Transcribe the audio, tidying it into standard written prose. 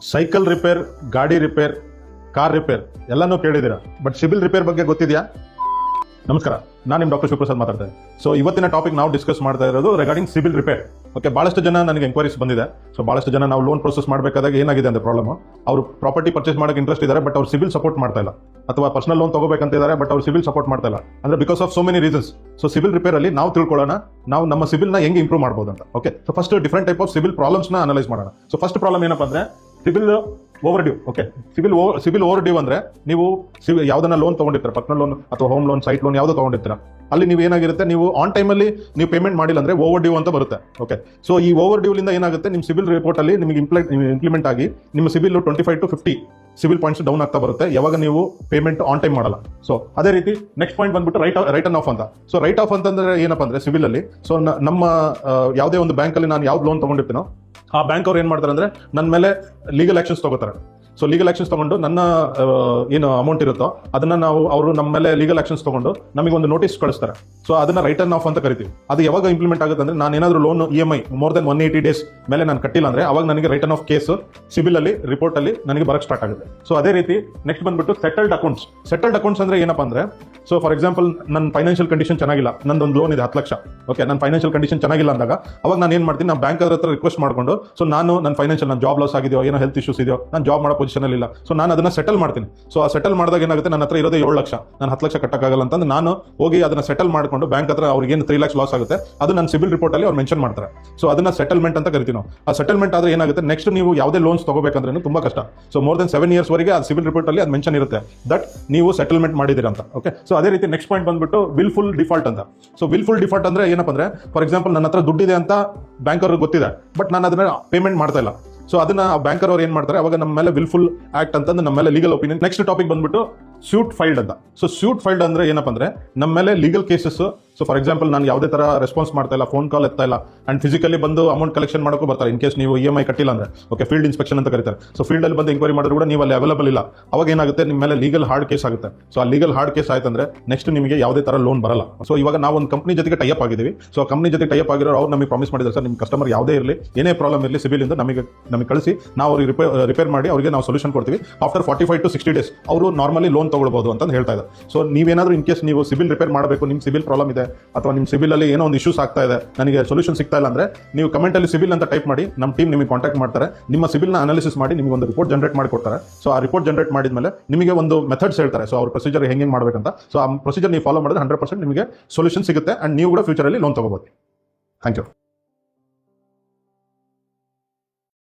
Cycle repair, ಗಾಡಿ repair, car repair ಎಲ್ಲನೂ ಕೇಳಿದ್ದೀರಾ. ಬಟ್ ಸಿಬಿಲ್ ರಿಪೇರ್ ಬಗ್ಗೆ ಗೊತ್ತಿದೆಯಾ? ನಮಸ್ಕಾರ, ನಾನು ನಿಮ್ಮ ಡಾಕ್ಟರ್ ಶಿವಪ್ರಸಾದ್ ಮಾತಾಡ್ತಾ ಇದ್ದೀನಿ. ಸೊ ಇವತ್ತಿನ ಟಾಪಿಕ್ ನಾವು ಡಿಸ್ಕಸ್ ಮಾಡ್ತಾ ಇರೋದು ರಿಗಾರ್ಡಿಂಗ್ ಸಿಬಿಲ್ ರಿಪೇರ್. ಓಕೆ, ಭಾಳಷ್ಟು ಜನ ನನಗೆ ಎಂಕ್ವೈರೀಸ್ ಬಂದಿದೆ. ಸೊ ಭಾಳಷ್ಟು ಜನ ನಾವು ಲೋನ್ ಪ್ರೊಸೆಸ್ ಮಾಡಬೇಕಾದಾಗ ಏನಾಗಿದೆ ಅಂದ್ರೆ ಪ್ರಾಬ್ಲಮ್, ಅವರು ಪ್ರಾಪರ್ಟಿ ಪರ್ಚೇಸ್ ಮಾಡೋಕೆ ಇಂಟ್ರೆಸ್ಟ್ ಇದ್ದಾರೆ, ಬಟ್ ಅವ್ರು ಸಿಬಿಲ್ ಸಪೋರ್ಟ್ ಮಾಡ್ತಾ ಇಲ್ಲ. ಅಥವಾ ಪರ್ಸನಲ್ ಲೋನ್ ತಗೋಬೇಕಂತಿದ್ದಾರೆ, ಬಟ್ ಅವ್ರು ಸಿಬಿಲ್ ಸಪೋರ್ಟ್ ಮಾಡ್ತಾ ಇಲ್ಲ. ಅಂದ್ರೆ because of so many reasons. So CIBIL repair ಅಲ್ಲಿ ನಾವು ತಿಳ್ಕೊಳ್ಳೋಣ, ನಾವು ನಮ್ಮ ಸಿಬಿಲ್ನ ಹೆಂಗೆ ಇಂಪ್ರೂವ್ ಮಾಡ್ಬೋದು ಅಂತ. Okay, so first different type of CIBIL ಪ್ರಾಬ್ಲಮ್ಸ್ನ ಅನಲೈಸ್ ಮಾಡೋಣ. ಸೊ ಫಸ್ಟ್ ಪ್ರಾಬ್ಲಮ್ ಏನಪ್ಪ ಅಂದ್ರೆ CIBIL overdue. Okay, CIBIL overdue ಅಂದ್ರೆ ನೀವು ಯಾವ್ದನ್ನ ಲೋನ್ ತಗೊಂಡಿರ್ತೀರ, ಪರ್ಸನಲ್ ಲೋನ್ ಅಥವಾ ಹೋಮ್ ಲೋನ್, ಸೈಟ್ ಲೋನ್ ಯಾವ್ದು ತಗೊಂಡಿರ್ತೀರ, ಅಲ್ಲಿ ನೀವು ಏನಾಗಿರುತ್ತೆ, ನೀವು ಆನ್ ಟೈಮಲ್ಲಿ ನೀವು ಪೇಮೆಂಟ್ ಮಾಡಿಲ್ಲ ಅಂದ್ರೆ ಓವರ್ ಡ್ಯೂ ಅಂತ ಬರುತ್ತೆ. ಓಕೆ, ಸೊ ಈ ಓವರ್ ಡ್ಯೂಲಿಂದ ಏನಾಗುತ್ತೆ, ನಿಮ್ಮ ಸಿಬಿಲ್ ರಿಪೋರ್ಟ್ ಅಲ್ಲಿ ನಿಮಗೆ ಇಂಪ್ಲಿಮೆಂಟ್ ಆಗಿ ನಿಮ್ಮ CIBIL 25 to 50 CIBIL points down ಆಗ್ತಾ ಬರುತ್ತೆ ಯಾವಾಗ ನೀವು ಪೇಮೆಂಟ್ ಆನ್ ಟೈಮ್ ಮಾಡಲ್ಲ. ಸೊ ಅದೇ ರೀತಿ ನೆಕ್ಸ್ಟ್ ಪಾಯಿಂಟ್ ಬಂದ್ಬಿಟ್ಟು ರೈಟ್ ಆಫ್ ಅಂತ. ಸೊ ರೈಟ್ ಆಫ್ ಅಂತಂದ್ರೆ ಏನಪ್ಪ ಅಂದ್ರೆ ಸಿಬಿಲ್ ಅಲ್ಲಿ, ಸೊ ನಮ್ಮ ಯಾವುದೇ ಒಂದು ಬ್ಯಾಂಕ್ ಅಲ್ಲಿ ನಾನು ಯಾವ್ದು ಲೋನ್ ತಗೊಂಡಿರ್ತೀನೋ ಆ ಬ್ಯಾಂಕ್ ಅವ್ರು ಏನ್ ಮಾಡ್ತಾರೆ ಅಂದ್ರೆ ನನ್ನ ಮೇಲೆ ಲೀಗಲ್ ಆಕ್ಷನ್ಸ್ ತಗೋತಾರೆ. ಸೊ ಲೀಗಲ್ ಆಕ್ಷನ್ಸ್ ತಗೊಂಡು ನನ್ನ ಏನು ಅಮೌಂಟ್ ಇರುತ್ತೋ ಅದನ್ನ ಅವರು ನಮ್ಮ ಮೇಲೆ ಲೀಗಲ್ ಆಕ್ಷನ್ಸ್ ತಗೊಂಡು ನಮಗೆ ಒಂದು ನೋಟಿಸ್ ಕಳಿಸ್ತಾರೆ. ಸೊ ಅದನ್ನ ರೈಟರ್ನ್ ಆಫ್ ಅಂತ ಕರಿತೀವಿ. ಅದು ಯಾವಾಗ ಇಂಪ್ಲಿಮೆಂಟ್ ಆಗುತ್ತೆ ಅಂದ್ರೆ ನಾನು ಏನಾದ್ರು loan EMI more than 180 days ಮೇಲೆ ನಾನು ಕಟ್ಟಿಲ್ಲ ಅಂದ್ರೆ ಅವಾಗ ನನಗೆ ರೈಟರ್ನ್ ಆಫ್ ಕೇಸ್ ಸಿಬಿಲ್ ಅಲ್ಲಿ ರಿಪೋರ್ಟ್ ಅಲ್ಲಿ ನನಗೆ ಬರಕ್ ಸ್ಟಾರ್ಟ್ ಆಗುತ್ತೆ. ಸೊ ಅದೇ ರೀತಿ ನೆಕ್ಸ್ಟ್ ಬಂದ್ಬಿಟ್ಟು ಸೆಟಲ್ಡ್ ಅಕೌಂಟ್ಸ್. ಸೆಟಲ್ಡ್ ಅಕೌಂಟ್ಸ್ ಅಂದ್ರೆ ಏನಪ್ಪಾ ಅಂದ್ರೆ, ಸೊ ಫಾರ್ ಎಕ್ಸಾಂಪಲ್ ನನ್ನ ಫೈನಾನ್ಷಿಯಲ್ ಕಂಡೀಷನ್ ಚೆನ್ನಾಗಿಲ್ಲ, ನಂದೊಂದು ಲೋನ್ ಇದೆ 10 ಲಕ್ಷ. ಓಕೆ, ನನ್ನ ಫೈನಾನ್ಷಿಯಲ್ ಕಂಡೀಷನ್ ಚೆನ್ನಾಗಿಲ್ಲ ಅಂದಾಗ ಅವಾಗ ನಾನು ಏನ್ ಮಾಡ್ತೀನಿ, ನಾನು ಬ್ಯಾಂಕ್ ಹತ್ರ ರಿಕ್ವೆಸ್ಟ್ ಮಾಡ್ಕೊಂಡು, ಸೊ ನನ್ನ ಫೈನಾನ್ಷಿಯಲ್ ನನ್ನ ಜಾಬ್ ಲಾಸ್ ಆಗಿದೆಯೋ, ಏನೋ ಹೆಲ್ತ್ ಇಶ್ಯೂಸ್ ಇದೆಯೋ, ನಾನು ಜಾಬ್ ಮಾಡೋ ಪೊಸಿಷನ್ ಇಲ್ಲ, ಸೊ ನಾನು ಅದನ್ನ ಸೆಟಲ್ ಮಾಡ್ತೀನಿ. ಸೊ ಆ ಸೆಟಲ್ ಮಾಡಿದಾಗ ಏನಾಗುತ್ತೆ, ನನ್ನ ಹತ್ರ ಇರೋದೇ 7 ಲಕ್ಷ, ನಾನು 10 ಲಕ್ಷ ಕಟ್ಟಕ್ಕಾಗಲ್ಲ ಅಂತಂದ್ರೆ ನಾನು ಹೋಗಿ ಅದನ್ನ ಸೆಟಲ್ ಮಾಡ್ಕೊಂಡು ಬ್ಯಾಂಕ್ ಹತ್ರ ಅವ್ರಿಗೆ ಏನು 3 ಲಕ್ಷ ಲಾಸ್ ಆಗುತ್ತೆ ಅದು ನನ್ನ ಸಿಬಿಲ್ ರಿಪೋರ್ಟ್ ಅಲ್ಲಿ ಅವ್ರು ಮೆನ್ಷನ್ ಮಾಡ್ತಾರೆ. ಸೊ ಅದನ್ನ ಸೆಟಲ್ಮೆಂಟ್ ಅಂತ ಕರಿತೀವಿ ನಾವು. ಆ ಸೆಟಲ್ಮೆಂಟ್ ಆದ್ರೆ ಏನಾಗುತ್ತೆ, ನೆಕ್ಸ್ಟ್ ನೀವು ಯಾವುದೇ ಲೋನ್ಸ್ ತಗೋಬೇಕಂದ್ರೆ ತುಂಬಾ ಕಷ್ಟ. ಸೊ ಮೋರ್ ದೆನ್ 7 years ವರೆಗೆ ಆ ಸಿಬಿಲ್ ರಿಪೋರ್ಟ್ ಅಲ್ಲಿ ಅದು ಮೆನ್ಷನ್ ಇರುತ್ತೆ ದಟ್ ನೀವು ಸೆಟಲ್ಮೆಂಟ್ ಮಾಡಿದಿರ ಅಂತ. ಓಕೆ, ಸೊ ಅದೇ ರೀತಿ ನೆಕ್ಸ್ಟ್ ಪಾಯಿಂಟ್ ಬಂದ್ಬಿಟ್ಟು ವಿಲ್ಫುಲ್ ಡಿಫಾಲ್ಟ್ ಅಂತ. ಸೊ ವಿಲ್ಫುಲ್ ಡಿಫಾಲ್ಟ್ ಅಂದ್ರೆ ಏನಪ್ಪ ಅಂದ್ರೆ, ಫಾರ್ ಎಕ್ಸಾಂಪಲ್ ನನ್ನ ಹತ್ರ ದುಡ್ಡಿದೆ ಅಂತ ಬ್ಯಾಂಕ್ ಅವ್ರಿಗೆ ಗೊತ್ತಿದೆ, ಬಟ್ ನಾನು ಅದನ್ನ ಪೇಮೆಂಟ್ ಮಾಡ್ತಾ ಇಲ್ಲ. ಸೊ ಅದನ್ನ ಬ್ಯಾಂಕರ್ ಅವ್ರು ಏನ್ ಮಾಡ್ತಾರೆ, ಅವಾಗ ನಮ್ಮ ಮೇಲೆ ವಿಲ್ಫುಲ್ ಆಕ್ಟ್ ಅಂತಂದ್ರೆ ನಮ್ಮ ಮೇಲೆ ಲೀಗಲ್ ಒಪಿನಿಯನ್. ನೆಕ್ಸ್ಟ್ ಟಾಪಿಕ್ ಬಂದ್ಬಿಟ್ಟು ಸ್ಯೂಟ್ ಫೈಲ್ಡ್ ಅಂತ. ಸೊ ಸ್ಯೂಟ್ ಫೈಲ್ಡ್ ಅಂದ್ರೆ ಏನಪ್ಪ ಅಂದ್ರೆ, ನಮ್ಮ ಮೇಲೆ legal cases. So for example ನಾನು ಯಾವುದೇ ತರ ರೆಸ್ಪಾನ್ಸ್ ಮಾಡ್ತಾ ಇಲ್ಲ, ಫೋನ್ ಕಾಲ್ ಎತ್ತಾ ಇಲ್ಲ, ಅಂಡ್ ಫಿಸಿಕಲಿ ಬಂದು ಅಮೌಂಟ್ ಕಲೆಕ್ಷನ್ ಮಾಡೋಕ್ಕೂ ಬರ್ತಾರೆ ಇನ್ ಕೇಸ್ ನೀವು EMI ಕಟ್ಟಿಲ್ಲ ಅಂದ್ರೆ. ಓಕೆ, ಫೀಲ್ಡ್ ಇನ್ಸ್ಪೆಕ್ಷನ್ ಅಂತ ಕರೀತಾರೆ. ಸೊ ಫೀಲ್ಡ್ ಅಲ್ಲಿ ಬಂದು ಎಂಕ್ವೈರಿ ಮಾಡಿದ್ರು ಕೂಡ ನೀವು ಅಲ್ಲಿ ಅವೈಲೇಬಲ್ ಇಲ್ಲ, ಅವಾಗ ಏನಾಗುತ್ತೆ, ನಿಮ್ಮ ಮೇಲೆ ಲೀಗಲ್ ಹಾರ್ಡ್ ಕೇಸ್ ಆಗುತ್ತೆ. ಸೊ ಆ ಲೀಗಲ್ ಹಾರ್ಡ್ ಕೇಸ್ ಆಯ್ತಂದ್ರೆ ನೆಕ್ಸ್ಟ್ ನಿಮಗೆ ಯಾವುದೇ ತರ ಲೋನ್ ಬರಲ್ಲ. ಸೊ ಇವಾಗ ನಾವು ಒಂದು ಕಂಪ್ನಿ ಜೊತೆಗೆ ಟೈಅಪ್ ಆಗಿದ್ದೀವಿ. ಸೊ ಆ ಕಂಪ್ನಿ ಜೊತೆ ಟೈಅಪ್ ಆಗಿರೋ ಅವ್ರು ನಮಗೆ ಪ್ರಾಮಿಸ್ ಮಾಡಿದ್ದಾರೆ, ಸರ್ ನಿಮ್ಮ ಕಸ್ಟಮರ್ ಯಾವುದೇ ಇರಲಿ, ಏನೇ ಪ್ರಾಬ್ಲಮ್ ಇರಲಿ ಸಿಬಿಲ್ ಇಂದ ನಮಗೆ ಕಳಿಸಿ, ನಾವು ಅವ್ರಿಗೆ ರಿಪೇರ್ ಮಾಡಿ ಅವರಿಗೆ ನಾವು ಸೊಲ್ಯೂಷನ್ ಕೊಡ್ತೀವಿ. ಆಫ್ಟರ್ 45 to 60 days ಅವರು ನಾರ್ಮಲಿ ಲೋನ್ ತಗೊಳ್ಬಹುದು ಅಂತ ಹೇಳ್ತಾ ಇದ್ದಾರೆ. ಸೊ ನೀವೇನಾದ್ರೂ ಇನ್ ಕೇಸ್ ನೀವು ಸಿಬಿಲ್ ರಿಪೇರ್ ಮಾಡಬೇಕು, ನಿಮ್ಮ ಸಿಬಿಲ್ ಪ್ರಾಬ್ಲಮ್ ಇದೆ ಅಥವಾ ನಿಮ್ಮ ಸಿಬಿಲ್ ಅಲ್ಲಿ ಏನೋ ಒಂದು ಇಶ್ಯೂಸ್ ಆಗ್ತಾ ಇದೆ, ನನಗೆ ಸೊಲ್ಯೂಷನ್ ಸಿಗ್ತಾ ಇಲ್ಲ ಅಂದ್ರೆ ನೀವು ಕಮೆಂಟ್ ಅಲ್ಲಿ ಸಿಬಿಲ್ ಅಂತ ಟೈಪ್ ಮಾಡಿ, ನಮ್ಮ ಟೀಮ್ ನಿಮಗೆ ಕಾಂಟ್ಯಾಕ್ಟ್ ಮಾಡ್ತಾರೆ. ನಿಮ್ಮ ಸಿಬಿಲ್ ನ ಅನಾಲಿಸಿಸ್ ಮಾಡಿ ನಿಮಗೆ ಒಂದು ರಿಪೋರ್ಟ್ ಜನರೇಟ್ ಮಾಡಿ ಕೊಡ್ತಾರೆ. ಸೊ ಆ ರಿಪೋರ್ಟ್ ಜನರೇಟ್ ಮಾಡಿದ್ಮೇಲೆ ನಿಮಗೆ ಒಂದು ಮೆಥಡ್ಸ್ ಹೇಳ್ತಾರೆ. ಸೊ ಅವ್ರ ಪ್ರೊಸೀಜರ್ ಹೆಂಗೆ ಮಾಡಬೇಕಂತ. ಸೊ ಆ ಪ್ರೊಸೀಜರ್ ನೀವು ಫಾಲೋ ಮಾಡಿದ್ರೆ 100% ನಿಮಗೆ ಸೊಲ್ಯೂಷನ್ ಸಿಗುತ್ತೆ ಅಂಡ್ ನೀವು ಕೂಡ ಫ್ಯೂಚರ್ ಅಲ್ಲಿ ಲೋನ್ ತಗೋಬಹುದು. Thank you.